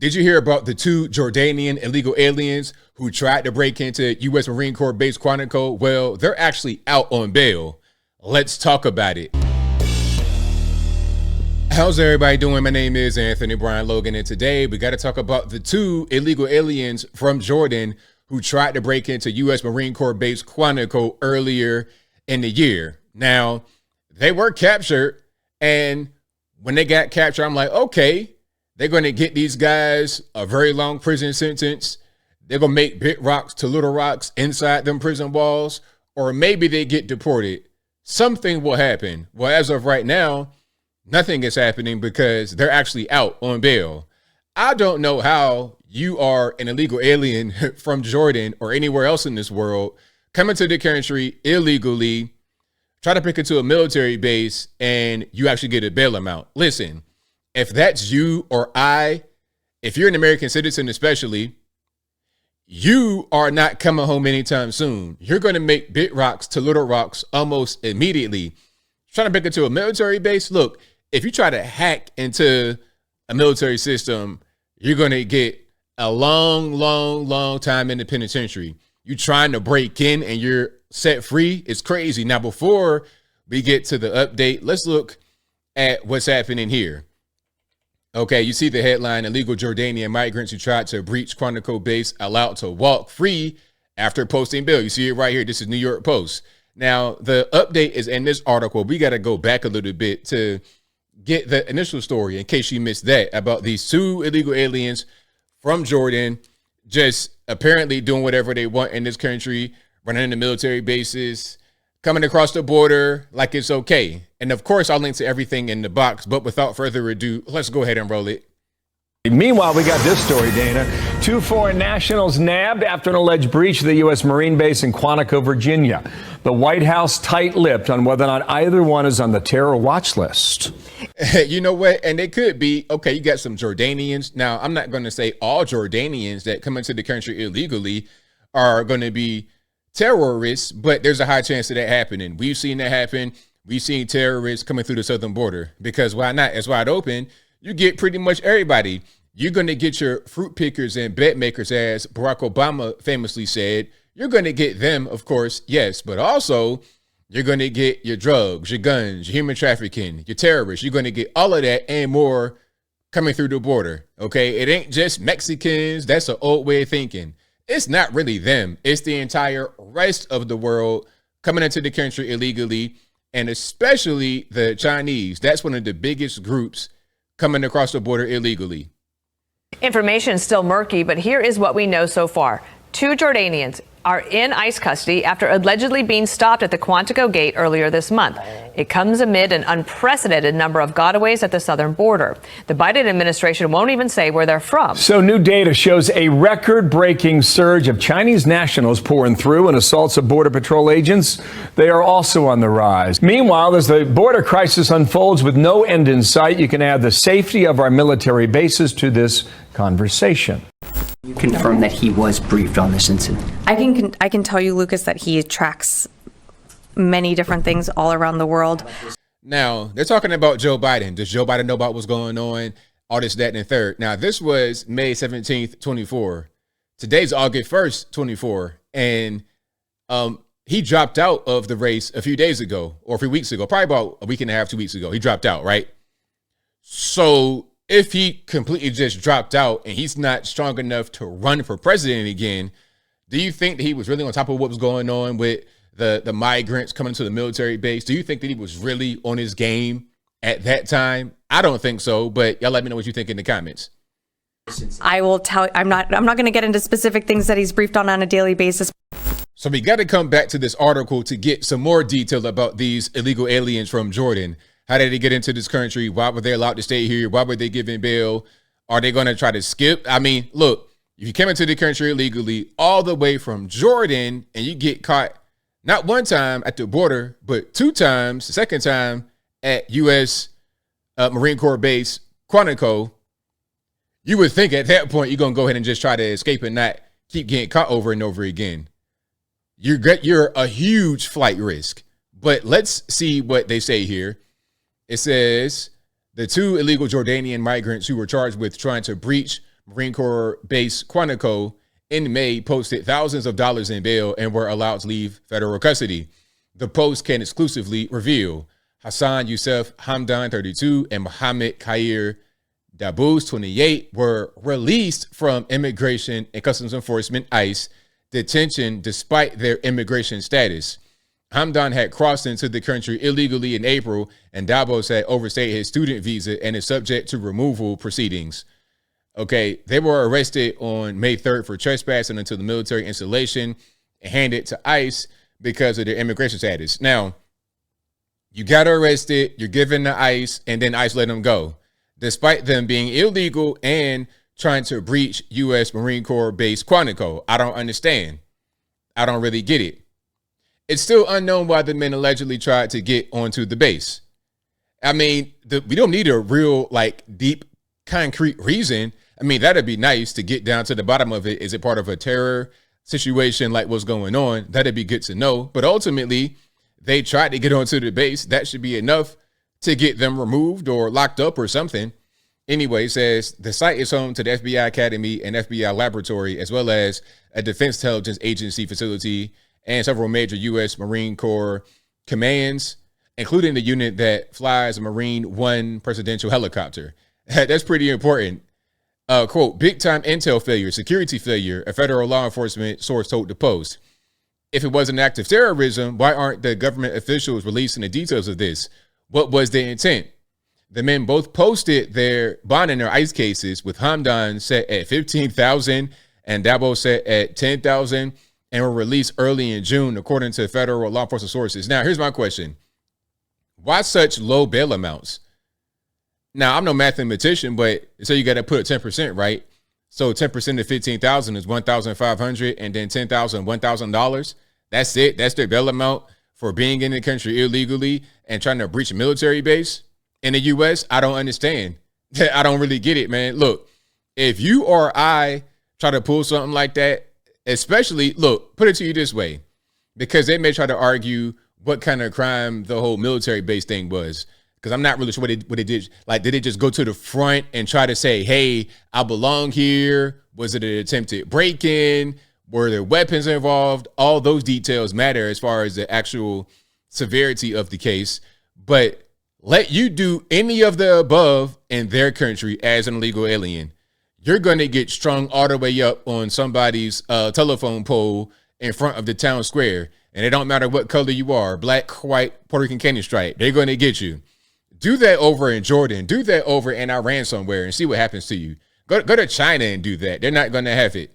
Did you hear about the two Jordanian illegal aliens who tried to break into U.S. Marine Corps base Quantico? Well, they're actually out on bail. Let's talk about it. How's everybody doing? My name is Anthony Brian Logan, and today we got to talk about the two illegal aliens from Jordan who tried to break into U.S. Marine Corps base Quantico earlier in the year. Now, they were captured, and when they got captured, I'm like, okay, they're going to get these guys a very long prison sentence. They're going to make big rocks to little rocks inside them prison walls, or maybe they get deported. Something will happen. Well, as of right now, nothing is happening because they're actually out on bail. I don't know how you are an illegal alien from Jordan or anywhere else in this world, coming to the country illegally, try to pick into a military base, and you actually get a bail amount. Listen, if that's you or if you're an American citizen especially, you are not coming home anytime soon. You're going to make big rocks to little rocks almost immediately. Trying to pick into a military base, look, if you try to hack into a military system, you're going to get a long time in the penitentiary. You trying to break in and you're set free, it's crazy. Now, before we get to the update, let's look at what's happening here. Okay, you see the headline: illegal Jordanian migrants who tried to breach Quantico base allowed to walk free after posting bail. You see it right here. This is New York Post. Now, the update is in this article. We got to go back a little bit to get the initial story in case you missed that about these two illegal aliens from Jordan just apparently doing whatever they want in this country, running into military bases, coming across the border like it's okay. And of course, I'll link to everything in the box, but without further ado, let's go ahead and roll it. Meanwhile, we got this story, Dana. Two foreign nationals nabbed after an alleged breach of the U.S. Marine base in Quantico, Virginia. The White House tight-lipped on whether or not either one is on the terror watch list. You know what? And they could be. Okay, you got some Jordanians. Now, I'm not going to say all Jordanians that come into the country illegally are going to be terrorists, but there's a high chance of that happening. We've seen that happen. We've seen terrorists coming through the southern border because why not? It's wide open. You get pretty much everybody. You're going to get your fruit pickers and bed makers, as Barack Obama famously said. You're going to get them, of course, yes, but also you're going to get your drugs, your guns, your human trafficking, your terrorists. You're going to get all of that and more coming through the border, okay? It ain't just Mexicans. That's an old way of thinking. It's not really them. It's the entire rest of the world coming into the country illegally, and especially the Chinese. That's one of the biggest groups coming across the border illegally. Information is still murky, but here is what we know so far. Two Jordanians are in ICE custody after allegedly being stopped at the Quantico gate earlier this month. It comes amid an unprecedented number of gotaways at the southern border. The Biden administration won't even say where they're from. So new data shows a record-breaking surge of Chinese nationals pouring through and assaults of Border Patrol agents. They are also on the rise. Meanwhile, as the border crisis unfolds with no end in sight, you can add the safety of our military bases to this conversation. You confirm that he was briefed on this incident? I can tell you, Lucas, that he tracks many different things all around the world. Now, they're talking about Joe Biden. Does Joe Biden know about what's going on? All this, that, and the third. Now, this was May 17th, 24. Today's August 1st, 24. And he dropped out of the race a few days ago, or a few weeks ago, probably about a week and a half, 2 weeks ago. He dropped out, right? So if he completely just dropped out and he's not strong enough to run for president again, do you think that he was really on top of what was going on with the migrants coming to the military base? Do you think that he was really on his game at that time? I don't think so, but y'all let me know what you think in the comments. I will tell. I'm not going to get into specific things that he's briefed on a daily basis. So we got to come back to this article to get some more detail about these illegal aliens from Jordan. How did they get into this country? Why were they allowed to stay here? Why were they given bail? Are they going to try to skip? I mean, look, if you came into the country illegally all the way from Jordan and you get caught not one time at the border, but two times, the second time at U.S. Marine Corps base Quantico, you would think at that point you're going to go ahead and just try to escape and not keep getting caught over and over again. You're a huge flight risk. But let's see what they say here. It says the two illegal Jordanian migrants who were charged with trying to breach Marine Corps Base Quantico in May posted thousands of dollars in bail and were allowed to leave federal custody. The Post can exclusively reveal Hassan Youssef Hamdan, 32, and Mohammed Khair Dabous, 28, were released from Immigration and Customs Enforcement ICE detention despite their immigration status. Hamdan had crossed into the country illegally in April, and Dabous had overstayed his student visa and is subject to removal proceedings. Okay, they were arrested on May 3rd for trespassing into the military installation and handed to ICE because of their immigration status. Now, you got arrested, you're given to ICE, and then ICE let them go, despite them being illegal and trying to breach U.S. Marine Corps Base Quantico. I don't understand. I don't really get it. It's still unknown why the men allegedly tried to get onto the base. I mean, we don't need a real, deep, concrete reason. I mean, that'd be nice to get down to the bottom of it. Is it part of a terror situation like what's going on? That'd be good to know. But ultimately, they tried to get onto the base. That should be enough to get them removed or locked up or something. Anyway, it says the site is home to the FBI Academy and FBI Laboratory, as well as a Defense Intelligence Agency facility and several major U.S. Marine Corps commands, including the unit that flies a Marine One presidential helicopter. That's pretty important. Quote, big time intel failure, security failure, a federal law enforcement source told the Post. If it was an act of terrorism, why aren't the government officials releasing the details of this? What was the intent? The men both posted their bond in their ICE cases, with Hamdan set at $15,000 and Dabous set at $10,000, and were released early in June, according to federal law enforcement sources. Now, here's my question. Why such low bail amounts? Now, I'm no mathematician, but so you got to put 10%, right? So 10% of 15,000 is 1,500, and then 10,000, $1,000. That's it. That's their bail amount for being in the country illegally and trying to breach a military base in the U.S. I don't understand. I don't really get it, man. Look, if you or I try to pull something like that, especially, look, put it to you this way, because they may try to argue what kind of crime the whole military base thing was. Because I'm not really sure what they did. Like, did they just go to the front and try to say, hey, I belong here? Was it an attempted break-in? Were there weapons involved? All those details matter as far as the actual severity of the case. But let you do any of the above in their country as an illegal alien, you're going to get strung all the way up on somebody's telephone pole in front of the town square. And it don't matter what color you are, black, white, Puerto Rican, candy stripe, they're going to get you. Do that over in Jordan. Do that over in Iran somewhere and see what happens to you. Go to China and do that. They're not going to have it.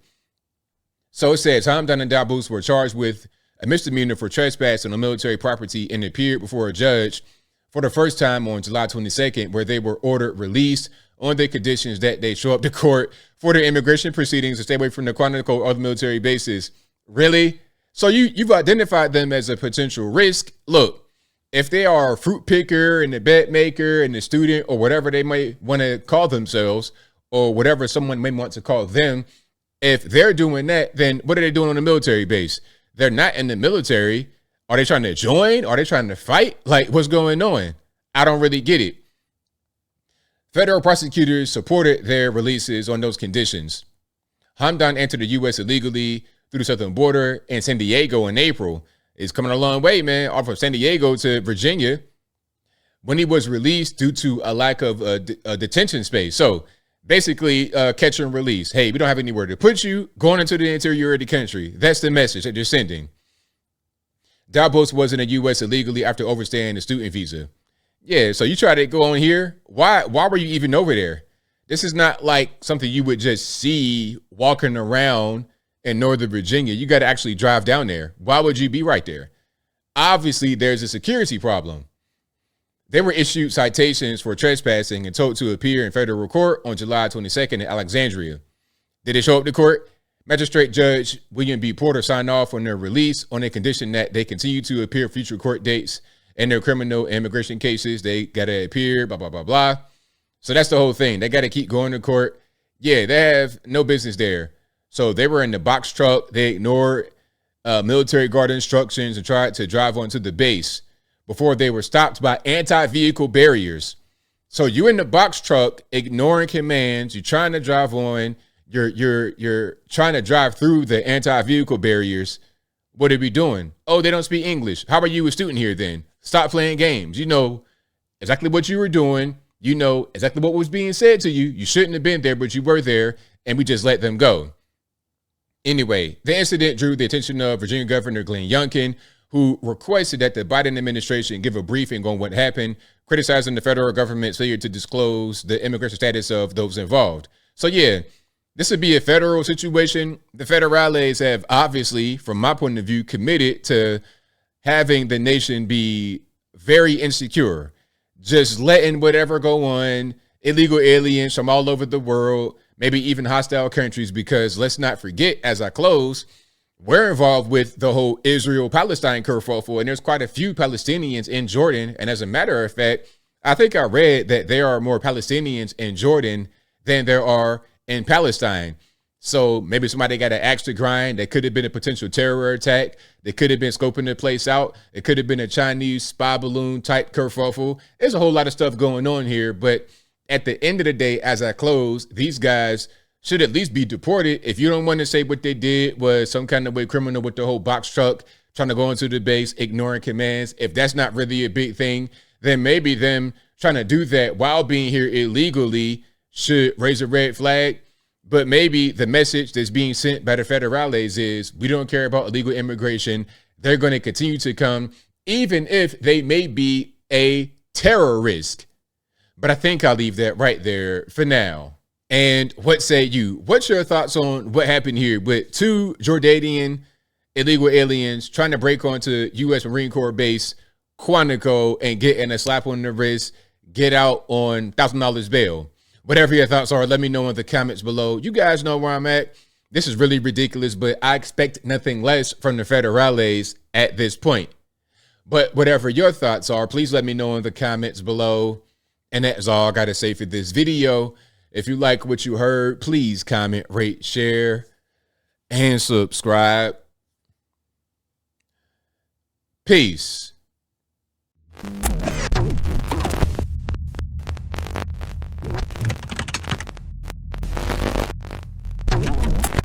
So it says Hamdan and Dabous were charged with a misdemeanor for trespassing on military property and appeared before a judge for the first time on July 22nd, where they were ordered released on the conditions that they show up to court for their immigration proceedings and stay away from the Quantico or other military bases. Really? So you've identified them as a potential risk. Look, if they are a fruit picker and a bed maker and a student or whatever they might want to call themselves or whatever someone may want to call them, if they're doing that, then what are they doing on the military base? They're not in the military. Are they trying to join? Are they trying to fight? Like, what's going on? I don't really get it. Federal prosecutors supported their releases on those conditions. Hamdan entered the U.S. illegally through the southern border in San Diego in April. It's coming a long way, man, off of San Diego to Virginia, when he was released due to a lack of detention space. So basically, catch and release. Hey, we don't have anywhere to put you. Going into the interior of the country. That's the message that they're sending. Dabous was in the U.S. illegally after overstaying a student visa. Yeah, so you try to go on here. Why were you even over there? This is not like something you would just see walking around in Northern Virginia. You got to actually drive down there. Why would you be right there? Obviously, there's a security problem. They were issued citations for trespassing and told to appear in federal court on July 22nd in Alexandria. Did they show up to court? Magistrate Judge William B. Porter signed off on their release on a condition that they continue to appear future court dates in their criminal and immigration cases. They got to appear, blah, blah, blah, blah. So that's the whole thing. They got to keep going to court. Yeah, they have no business there. So they were in the box truck. They ignored military guard instructions and tried to drive onto the base before they were stopped by anti-vehicle barriers. So you in the box truck, ignoring commands. You're trying to drive on. You're trying to drive through the anti-vehicle barriers. What are we doing? Oh, they don't speak English. How are you a student here then? Stop playing games. You know exactly what you were doing. You know exactly what was being said to you. You shouldn't have been there, but you were there, and we just let them go. Anyway, the incident drew the attention of Virginia Governor Glenn Youngkin, who requested that the Biden administration give a briefing on what happened, criticizing the federal government's failure to disclose the immigration status of those involved. So yeah, this would be a federal situation. The federales have obviously, from my point of view, committed to having the nation be very insecure, just letting whatever go on, illegal aliens from all over the world, maybe even hostile countries, because let's not forget, as I close, we're involved with the whole Israel-Palestine kerfuffle, and there's quite a few Palestinians in Jordan. And as a matter of fact, I think I read that there are more Palestinians in Jordan than there are in Palestine. So maybe somebody got an axe to grind. That could have been a potential terror attack. They could have been scoping the place out. It could have been a Chinese spy balloon type kerfuffle. There's a whole lot of stuff going on here. But at the end of the day, as I close, these guys should at least be deported. If you don't want to say what they did was some kind of way criminal with the whole box truck, trying to go into the base, ignoring commands, if that's not really a big thing, then maybe them trying to do that while being here illegally should raise a red flag. But maybe the message that's being sent by the federales is we don't care about illegal immigration. They're going to continue to come, even if they may be a terror risk. But I think I'll leave that right there for now. And what say you? What's your thoughts on what happened here with two Jordanian illegal aliens trying to break onto U.S. Marine Corps base Quantico and getting a slap on the wrist, get out on $1,000 bail? Whatever your thoughts are, let me know in the comments below. You guys know where I'm at. This is really ridiculous, but I expect nothing less from the federales at this point. But whatever your thoughts are, please let me know in the comments below. And that's all I got to say for this video. If you like what you heard, please comment, rate, share, and subscribe. Peace.